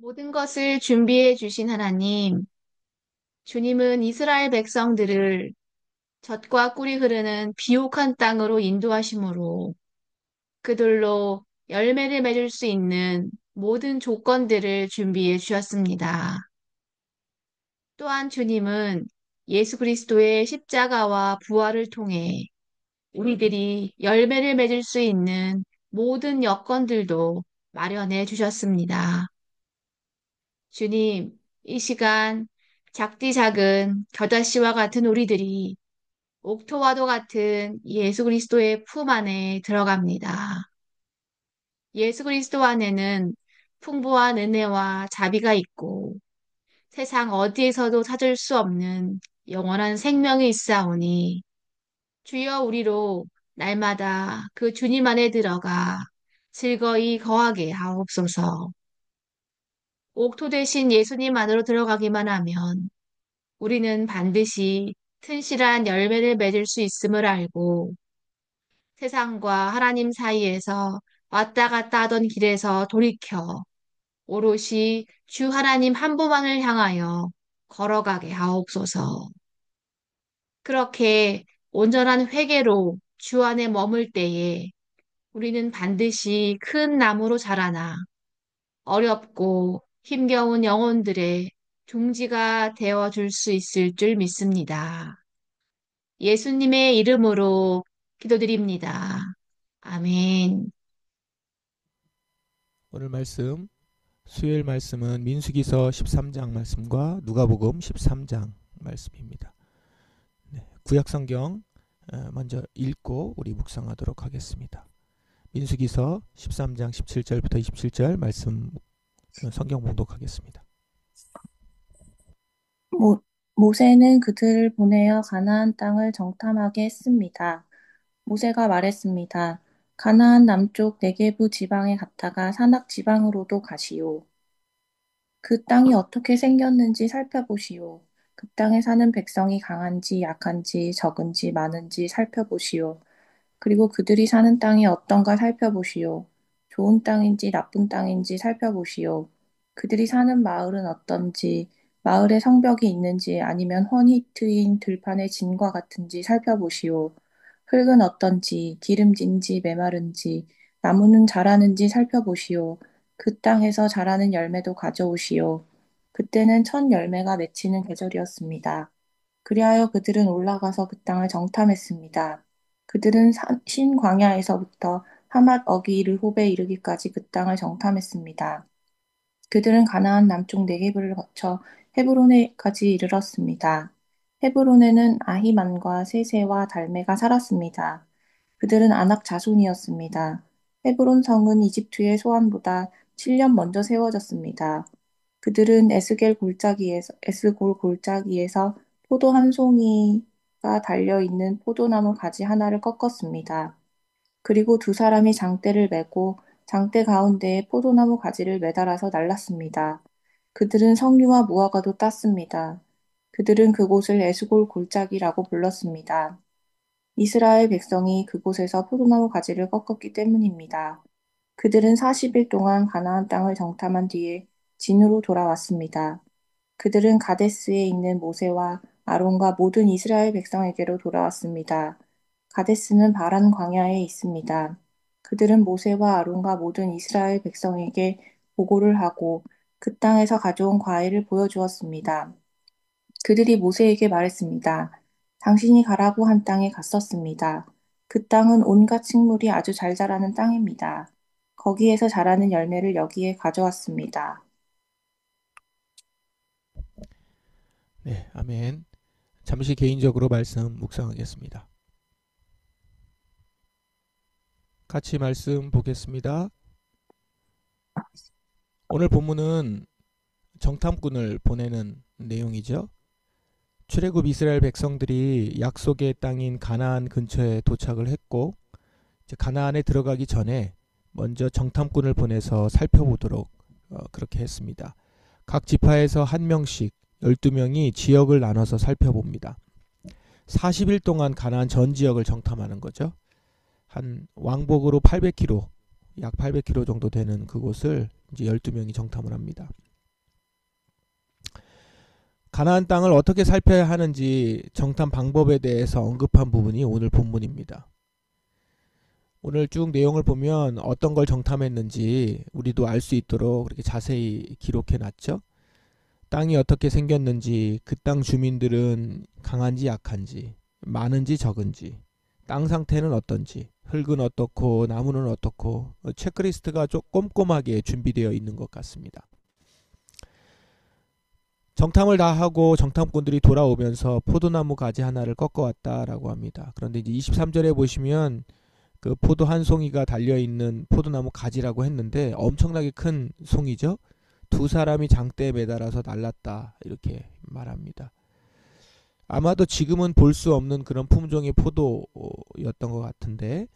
모든 것을 준비해 주신 하나님, 주님은 이스라엘 백성들을 젖과 꿀이 흐르는 비옥한 땅으로 인도하심으로 그들로 열매를 맺을 수 있는 모든 조건들을 준비해 주셨습니다. 또한 주님은 예수 그리스도의 십자가와 부활을 통해 우리들이 열매를 맺을 수 있는 모든 여건들도 마련해 주셨습니다. 주님, 이 시간 작디 작은 겨자씨와 같은 우리들이 옥토와도 같은 예수 그리스도의 품 안에 들어갑니다. 예수 그리스도 안에는 풍부한 은혜와 자비가 있고 세상 어디에서도 찾을 수 없는 영원한 생명이 있사오니 주여 우리로 날마다 그 주님 안에 들어가 즐거이 거하게 하옵소서. 옥토 대신 예수님 안으로 들어가기만 하면 우리는 반드시 튼실한 열매를 맺을 수 있음을 알고 세상과 하나님 사이에서 왔다 갔다 하던 길에서 돌이켜 오롯이 주 하나님 한 분만을 향하여 걸어가게 하옵소서. 그렇게 온전한 회개로 주 안에 머물 때에 우리는 반드시 큰 나무로 자라나 어렵고 힘겨운 영혼들의 둥지가 되어 줄 수 있을 줄 믿습니다. 예수님의 이름으로 기도드립니다. 아멘. 오늘 말씀, 수요일 말씀은 민수기서 13장 말씀과 누가복음 13장 말씀입니다. 네, 구약성경 먼저 읽고 우리 묵상하도록 하겠습니다. 민수기서 13장 17절부터 27절 말씀 성경 봉독하겠습니다. 모, 모세는 그들을 보내어 가나안 땅을 정탐하게 했습니다. 모세가 말했습니다. 가나안 남쪽 네게부 지방에 갔다가 산악 지방으로도 가시오. 그 땅이 어떻게 생겼는지 살펴보시오. 그 땅에 사는 백성이 강한지 약한지 적은지 많은지 살펴보시오. 그리고 그들이 사는 땅이 어떤가 살펴보시오. 좋은 땅인지 나쁜 땅인지 살펴보시오. 그들이 사는 마을은 어떤지, 마을에 성벽이 있는지 아니면 훤히 트인 들판의 진과 같은지 살펴보시오. 흙은 어떤지, 기름진지 메마른지, 나무는 자라는지 살펴보시오. 그 땅에서 자라는 열매도 가져오시오. 그때는 첫 열매가 맺히는 계절이었습니다. 그리하여 그들은 올라가서 그 땅을 정탐했습니다. 그들은 신광야에서부터 하맛 어기 르홉에 이르기까지 그 땅을 정탐했습니다. 그들은 가나안 남쪽 네게브를 거쳐 헤브론에까지 이르렀습니다. 헤브론에는 아히만과 세세와 달메가 살았습니다. 그들은 아낙 자손이었습니다. 헤브론 성은 이집트의 소환보다 7년 먼저 세워졌습니다. 그들은 에스골 골짜기에서 포도 한 송이가 달려 있는 포도나무 가지 하나를 꺾었습니다. 그리고 두 사람이 장대를 메고 장대 가운데에 포도나무 가지를 매달아서 날랐습니다. 그들은 석류와 무화과도 땄습니다. 그들은 그곳을 에스골 골짜기라고 불렀습니다. 이스라엘 백성이 그곳에서 포도나무 가지를 꺾었기 때문입니다. 그들은 40일 동안 가나안 땅을 정탐한 뒤에 진으로 돌아왔습니다. 그들은 가데스에 있는 모세와 아론과 모든 이스라엘 백성에게로 돌아왔습니다. 가데스는 바란 광야에 있습니다. 그들은 모세와 아론과 모든 이스라엘 백성에게 보고를 하고 그 땅에서 가져온 과일을 보여주었습니다. 그들이 모세에게 말했습니다. 당신이 가라고 한 땅에 갔었습니다. 그 땅은 온갖 식물이 아주 잘 자라는 땅입니다. 거기에서 자라는 열매를 여기에 가져왔습니다. 네, 아멘. 잠시 개인적으로 말씀 묵상하겠습니다. 같이 말씀 보겠습니다. 오늘 본문은 정탐꾼을 보내는 내용이죠. 출애굽 이스라엘 백성들이 약속의 땅인 가나안 근처에 도착을 했고 이제 가나안에 들어가기 전에 먼저 정탐꾼을 보내서 살펴보도록 그렇게 했습니다. 각 지파에서 한 명씩 12명이 지역을 나눠서 살펴봅니다. 40일 동안 가나안 전 지역을 정탐하는 거죠. 한 왕복으로 800km 약 800km 정도 되는 그곳을 이제 12명이 정탐을 합니다. 가나안 땅을 어떻게 살펴야 하는지 정탐 방법에 대해서 언급한 부분이 오늘 본문입니다. 오늘 쭉 내용을 보면 어떤 걸 정탐했는지 우리도 알 수 있도록 그렇게 자세히 기록해 놨죠. 땅이 어떻게 생겼는지, 그 땅 주민들은 강한지 약한지, 많은지 적은지, 땅 상태는 어떤지, 흙은 어떻고 나무는 어떻고, 체크리스트가 좀 꼼꼼하게 준비되어 있는 것 같습니다. 정탐을 다 하고 정탐꾼들이 돌아오면서 포도나무 가지 하나를 꺾어왔다라고 합니다. 그런데 이제 23절에 보시면 그 포도 한 송이가 달려있는 포도나무 가지라고 했는데 엄청나게 큰 송이죠. 두 사람이 장대에 매달아서 날랐다 이렇게 말합니다. 아마도 지금은 볼 수 없는 그런 품종의 포도였던 것 같은데,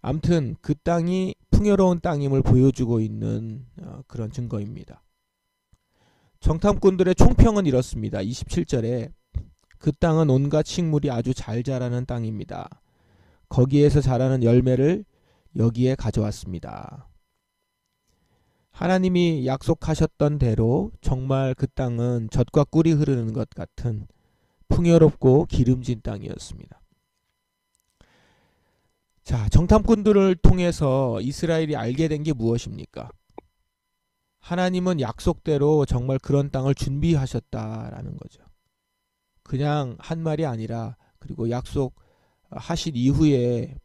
아무튼 그 땅이 풍요로운 땅임을 보여주고 있는 그런 증거입니다. 정탐꾼들의 총평은 이렇습니다. 27절에 그 땅은 온갖 식물이 아주 잘 자라는 땅입니다. 거기에서 자라는 열매를 여기에 가져왔습니다. 하나님이 약속하셨던 대로 정말 그 땅은 젖과 꿀이 흐르는 것 같은 풍요롭고 기름진 땅이었습니다. 자, 정탐꾼들을 통해서 이스라엘이 알게 된 게 무엇입니까? 하나님은 약속대로 정말 그런 땅을 준비하셨다라는 거죠. 그냥 한 말이 아니라, 그리고 약속하신 이후에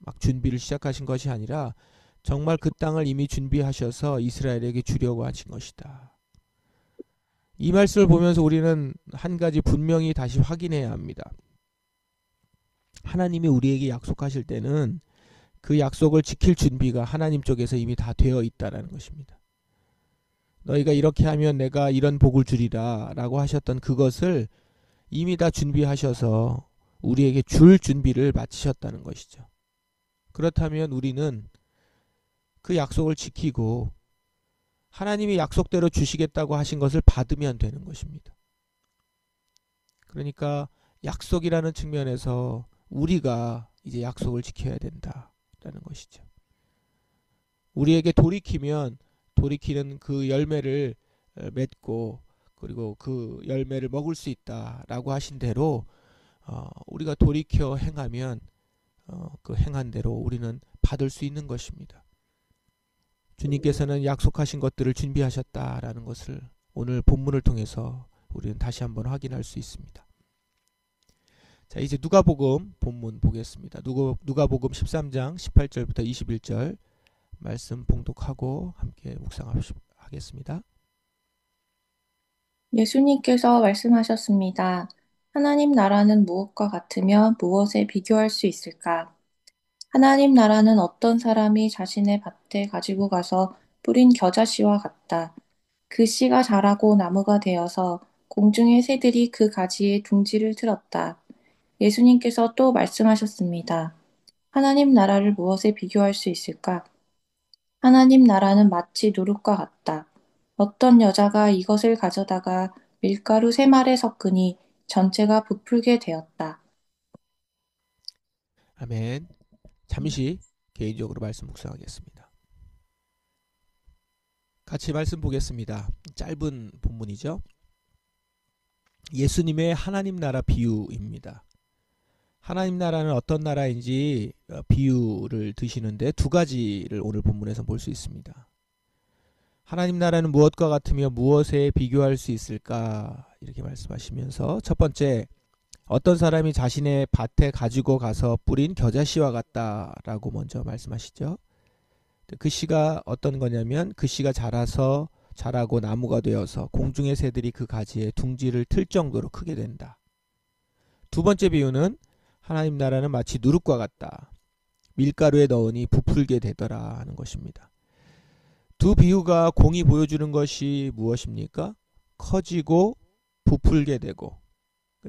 막 준비를 시작하신 것이 아니라 정말 그 땅을 이미 준비하셔서 이스라엘에게 주려고 하신 것이다. 이 말씀을 보면서 우리는 한 가지 분명히 다시 확인해야 합니다. 하나님이 우리에게 약속하실 때는 그 약속을 지킬 준비가 하나님 쪽에서 이미 다 되어 있다는 것입니다. 너희가 이렇게 하면 내가 이런 복을 주리라 라고 하셨던 그것을 이미 다 준비하셔서 우리에게 줄 준비를 마치셨다는 것이죠. 그렇다면 우리는 그 약속을 지키고 하나님이 약속대로 주시겠다고 하신 것을 받으면 되는 것입니다. 그러니까 약속이라는 측면에서 우리가 이제 약속을 지켜야 된다라는 것이죠. 우리에게 돌이키면 돌이키는 그 열매를 맺고, 그리고 그 열매를 먹을 수 있다라고 하신 대로 우리가 돌이켜 행하면 그 행한 대로 우리는 받을 수 있는 것입니다. 주님께서는 약속하신 것들을 준비하셨다라는 것을 오늘 본문을 통해서 우리는 다시 한번 확인할 수 있습니다. 자, 이제 누가복음 본문 보겠습니다. 누가복음 13장 18절부터 21절 말씀 봉독하고 함께 묵상하겠습니다. 예수님께서 말씀하셨습니다. 하나님 나라는 무엇과 같으며 무엇에 비교할 수 있을까? 하나님 나라는 어떤 사람이 자신의 밭에 가지고 가서 뿌린 겨자씨와 같다. 그 씨가 자라고 나무가 되어서 공중의 새들이 그 가지에 둥지를 틀었다. 예수님께서 또 말씀하셨습니다. 하나님 나라를 무엇에 비교할 수 있을까? 하나님 나라는 마치 누룩과 같다. 어떤 여자가 이것을 가져다가 밀가루 3말에 섞으니 전체가 부풀게 되었다. 아멘. 잠시 개인적으로 말씀 묵상하겠습니다. 같이 말씀 보겠습니다. 짧은 본문이죠. 예수님의 하나님 나라 비유입니다. 하나님 나라는 어떤 나라인지 비유를 드시는데 두 가지를 오늘 본문에서 볼 수 있습니다. 하나님 나라는 무엇과 같으며 무엇에 비교할 수 있을까? 이렇게 말씀하시면서 첫 번째, 어떤 사람이 자신의 밭에 가지고 가서 뿌린 겨자씨와 같다라고 먼저 말씀하시죠. 그 씨가 어떤 거냐면 그 씨가 자라고 나무가 되어서 공중의 새들이 그 가지에 둥지를 틀 정도로 크게 된다. 두 번째 비유는 하나님 나라는 마치 누룩과 같다. 밀가루에 넣으니 부풀게 되더라 하는 것입니다. 두 비유가 공히 보여주는 것이 무엇입니까? 커지고 부풀게 되고,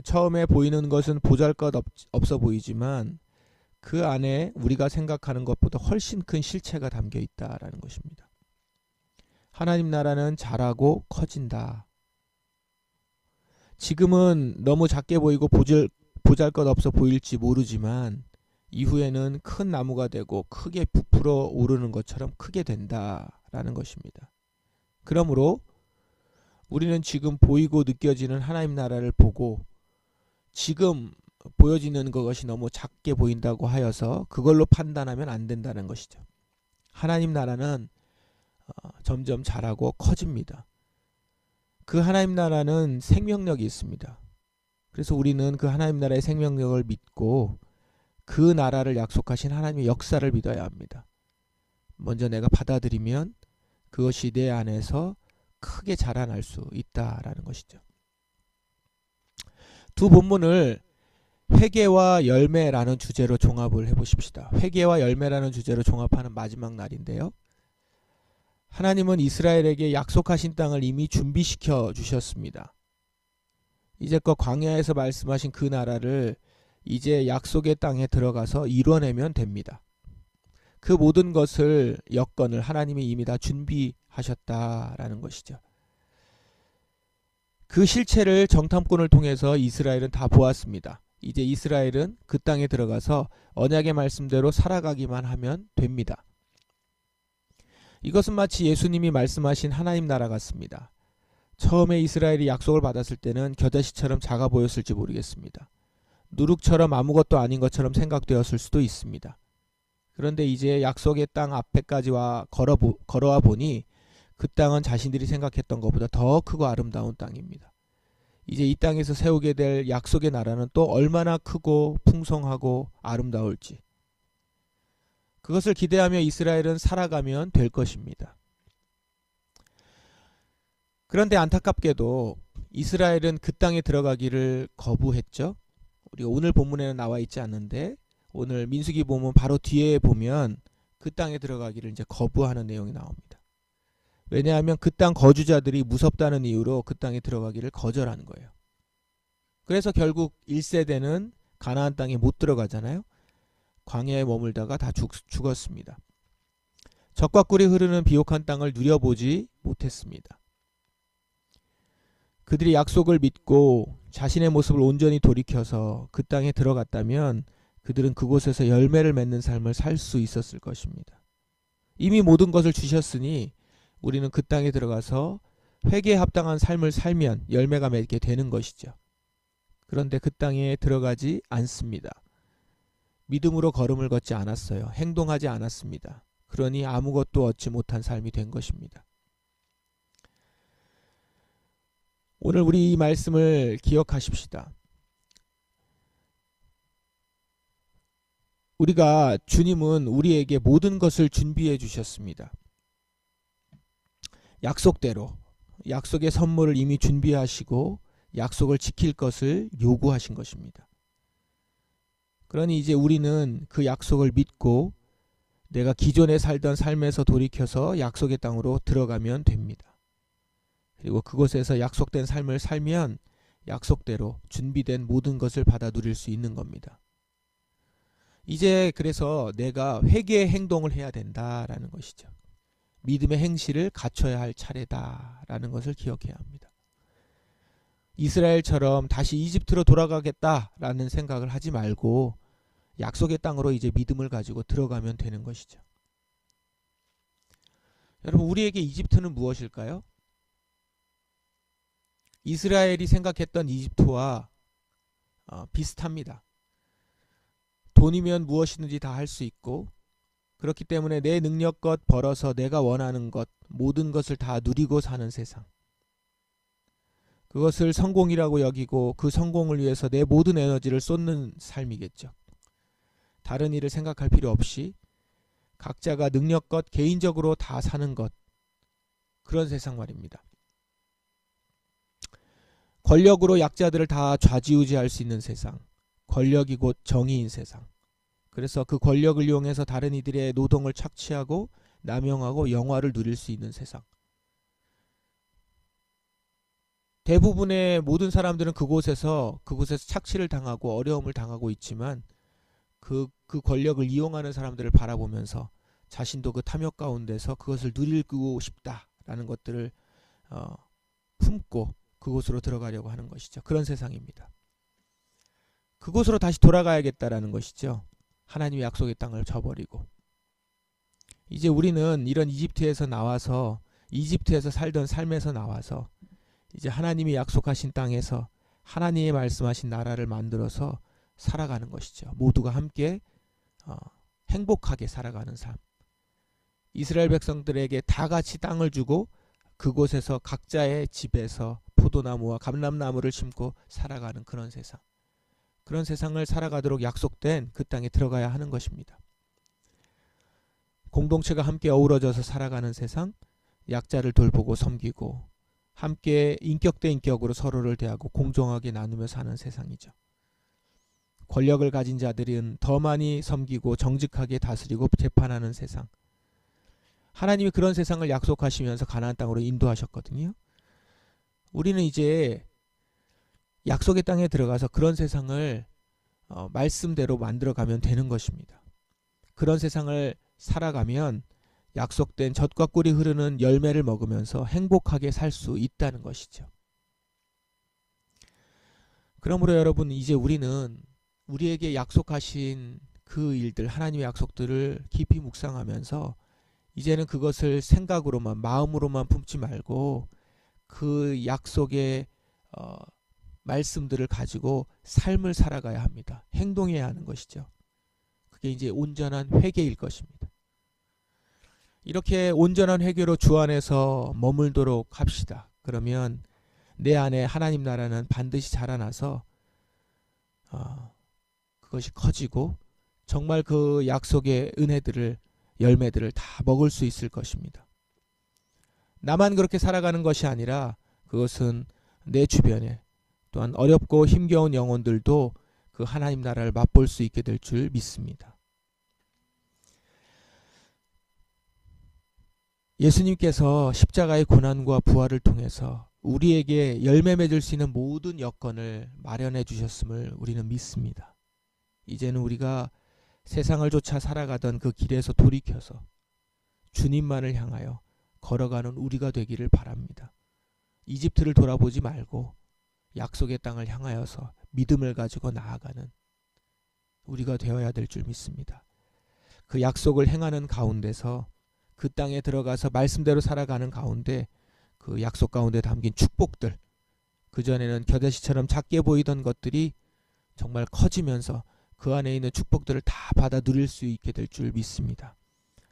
처음에 보이는 것은 보잘것없어 보이지만 그 안에 우리가 생각하는 것보다 훨씬 큰 실체가 담겨 있다라는 것입니다. 하나님 나라는 자라고 커진다. 지금은 너무 작게 보이고 보잘것없어 보일지 모르지만 이후에는 큰 나무가 되고 크게 부풀어 오르는 것처럼 크게 된다라는 것입니다. 그러므로 우리는 지금 보이고 느껴지는 하나님 나라를 보고 지금 보여지는 것이 너무 작게 보인다고 하여서 그걸로 판단하면 안 된다는 것이죠. 하나님 나라는 점점 자라고 커집니다. 그 하나님 나라는 생명력이 있습니다. 그래서 우리는 그 하나님 나라의 생명력을 믿고 그 나라를 약속하신 하나님의 역사를 믿어야 합니다. 먼저 내가 받아들이면 그것이 내 안에서 크게 자라날 수 있다라는 것이죠. 두 본문을 회개와 열매라는 주제로 종합을 해보십시다. 회개와 열매라는 주제로 종합하는 마지막 날인데요. 하나님은 이스라엘에게 약속하신 땅을 이미 준비시켜 주셨습니다. 이제껏 광야에서 말씀하신 그 나라를 이제 약속의 땅에 들어가서 이뤄내면 됩니다. 그 모든 것을 여건을 하나님이 이미 다 준비하셨다라는 것이죠. 그 실체를 정탐꾼을 통해서 이스라엘은 다 보았습니다. 이제 이스라엘은 그 땅에 들어가서 언약의 말씀대로 살아가기만 하면 됩니다. 이것은 마치 예수님이 말씀하신 하나님 나라 같습니다. 처음에 이스라엘이 약속을 받았을 때는 겨자씨처럼 작아 보였을지 모르겠습니다. 누룩처럼 아무것도 아닌 것처럼 생각되었을 수도 있습니다. 그런데 이제 약속의 땅 앞에까지 걸어와 보니 그 땅은 자신들이 생각했던 것보다 더 크고 아름다운 땅입니다. 이제 이 땅에서 세우게 될 약속의 나라는 또 얼마나 크고 풍성하고 아름다울지, 그것을 기대하며 이스라엘은 살아가면 될 것입니다. 그런데 안타깝게도 이스라엘은 그 땅에 들어가기를 거부했죠. 우리가 오늘 본문에는 나와 있지 않는데 오늘 민수기 본문 바로 뒤에 보면 그 땅에 들어가기를 이제 거부하는 내용이 나옵니다. 왜냐하면 그 땅 거주자들이 무섭다는 이유로 그 땅에 들어가기를 거절하는 거예요. 그래서 결국 1세대는 가나안 땅에 못 들어가잖아요. 광야에 머물다가 다 죽었습니다. 젖과 꿀이 흐르는 비옥한 땅을 누려보지 못했습니다. 그들이 약속을 믿고 자신의 모습을 온전히 돌이켜서 그 땅에 들어갔다면 그들은 그곳에서 열매를 맺는 삶을 살 수 있었을 것입니다. 이미 모든 것을 주셨으니 우리는 그 땅에 들어가서 회개에 합당한 삶을 살면 열매가 맺게 되는 것이죠. 그런데 그 땅에 들어가지 않습니다. 믿음으로 걸음을 걷지 않았어요. 행동하지 않았습니다. 그러니 아무것도 얻지 못한 삶이 된 것입니다. 오늘 우리 이 말씀을 기억하십시다. 주님은 우리에게 모든 것을 준비해 주셨습니다. 약속대로 약속의 선물을 이미 준비하시고 약속을 지킬 것을 요구하신 것입니다. 그러니 이제 우리는 그 약속을 믿고 내가 기존에 살던 삶에서 돌이켜서 약속의 땅으로 들어가면 됩니다. 그리고 그곳에서 약속된 삶을 살면 약속대로 준비된 모든 것을 받아 누릴 수 있는 겁니다. 이제 그래서 내가 회개의 행동을 해야 된다라는 것이죠. 믿음의 행실을 갖춰야 할 차례다라는 것을 기억해야 합니다. 이스라엘처럼 다시 이집트로 돌아가겠다라는 생각을 하지 말고 약속의 땅으로 이제 믿음을 가지고 들어가면 되는 것이죠. 여러분, 우리에게 이집트는 무엇일까요? 이스라엘이 생각했던 이집트와 비슷합니다. 돈이면 무엇이든지 다 할 수 있고, 그렇기 때문에 내 능력껏 벌어서 내가 원하는 것, 모든 것을 다 누리고 사는 세상. 그것을 성공이라고 여기고 그 성공을 위해서 내 모든 에너지를 쏟는 삶이겠죠. 다른 일을 생각할 필요 없이 각자가 능력껏 개인적으로 다 사는 것, 그런 세상 말입니다. 권력으로 약자들을 다 좌지우지할 수 있는 세상, 권력이 곧 정의인 세상. 그래서 그 권력을 이용해서 다른 이들의 노동을 착취하고 남용하고 영화를 누릴 수 있는 세상. 대부분의 모든 사람들은 그곳에서 착취를 당하고 어려움을 당하고 있지만 그 권력을 이용하는 사람들을 바라보면서 자신도 그 탐욕 가운데서 그것을 누리고 싶다라는 것들을 품고 그곳으로 들어가려고 하는 것이죠. 그런 세상입니다. 그곳으로 다시 돌아가야겠다라는 것이죠. 하나님의 약속의 땅을 저버리고 이제 우리는 이런 이집트에서 나와서 이집트에서 살던 삶에서 나와서 이제 하나님이 약속하신 땅에서 하나님이 말씀하신 나라를 만들어서 살아가는 것이죠. 모두가 함께 행복하게 살아가는 삶. 이스라엘 백성들에게 다 같이 땅을 주고 그곳에서 각자의 집에서 포도나무와 감람나무를 심고 살아가는 그런 세상. 그런 세상을 살아가도록 약속된 그 땅에 들어가야 하는 것입니다. 공동체가 함께 어우러져서 살아가는 세상, 약자를 돌보고 섬기고 함께 인격 대 인격으로 서로를 대하고 공정하게 나누며 사는 세상이죠. 권력을 가진 자들은 더 많이 섬기고 정직하게 다스리고 재판하는 세상. 하나님이 그런 세상을 약속하시면서 가나안 땅으로 인도하셨거든요. 우리는 이제 약속의 땅에 들어가서 그런 세상을 말씀대로 만들어가면 되는 것입니다. 그런 세상을 살아가면 약속된 젖과 꿀이 흐르는 열매를 먹으면서 행복하게 살 수 있다는 것이죠. 그러므로 여러분, 이제 우리는 우리에게 약속하신 그 일들, 하나님의 약속들을 깊이 묵상하면서 이제는 그것을 생각으로만, 마음으로만 품지 말고 그 약속의 말씀들을 가지고 삶을 살아가야 합니다. 행동해야 하는 것이죠. 그게 이제 온전한 회개일 것입니다. 이렇게 온전한 회개로 주 안에서 머물도록 합시다. 그러면 내 안에 하나님 나라는 반드시 자라나서 그것이 커지고 정말 그 약속의 은혜들을, 열매들을 다 먹을 수 있을 것입니다. 나만 그렇게 살아가는 것이 아니라 그것은 내 주변에 또한 어렵고 힘겨운 영혼들도 그 하나님 나라를 맛볼 수 있게 될 줄 믿습니다. 예수님께서 십자가의 고난과 부활을 통해서 우리에게 열매 맺을 수 있는 모든 여건을 마련해 주셨음을 우리는 믿습니다. 이제는 우리가 세상을 쫓아 살아가던 그 길에서 돌이켜서 주님만을 향하여 걸어가는 우리가 되기를 바랍니다. 이집트를 돌아보지 말고 약속의 땅을 향하여서 믿음을 가지고 나아가는 우리가 되어야 될 줄 믿습니다. 그 약속을 행하는 가운데서 그 땅에 들어가서 말씀대로 살아가는 가운데 그 약속 가운데 담긴 축복들, 그전에는 겨자씨처럼 작게 보이던 것들이 정말 커지면서 그 안에 있는 축복들을 다 받아 누릴 수 있게 될 줄 믿습니다.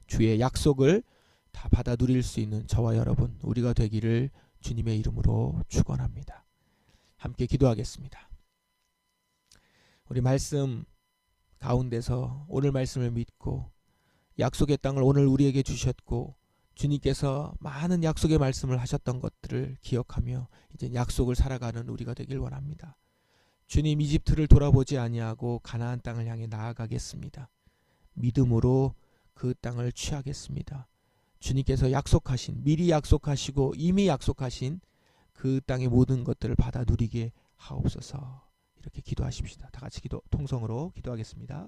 주의 약속을 다 받아 누릴 수 있는 저와 여러분, 우리가 되기를 주님의 이름으로 축원합니다. 함께 기도하겠습니다. 우리 말씀 가운데서 오늘 말씀을 믿고 약속의 땅을 오늘 우리에게 주셨고 주님께서 많은 약속의 말씀을 하셨던 것들을 기억하며 이제 약속을 살아가는 우리가 되길 원합니다. 주님, 이집트를 돌아보지 아니하고 가나안 땅을 향해 나아가겠습니다. 믿음으로 그 땅을 취하겠습니다. 주님께서 약속하신, 미리 약속하시고 이미 약속하신 그 땅의 모든 것들을 받아 누리게 하옵소서. 이렇게 기도하십시다. 다 같이 통성으로 기도하겠습니다.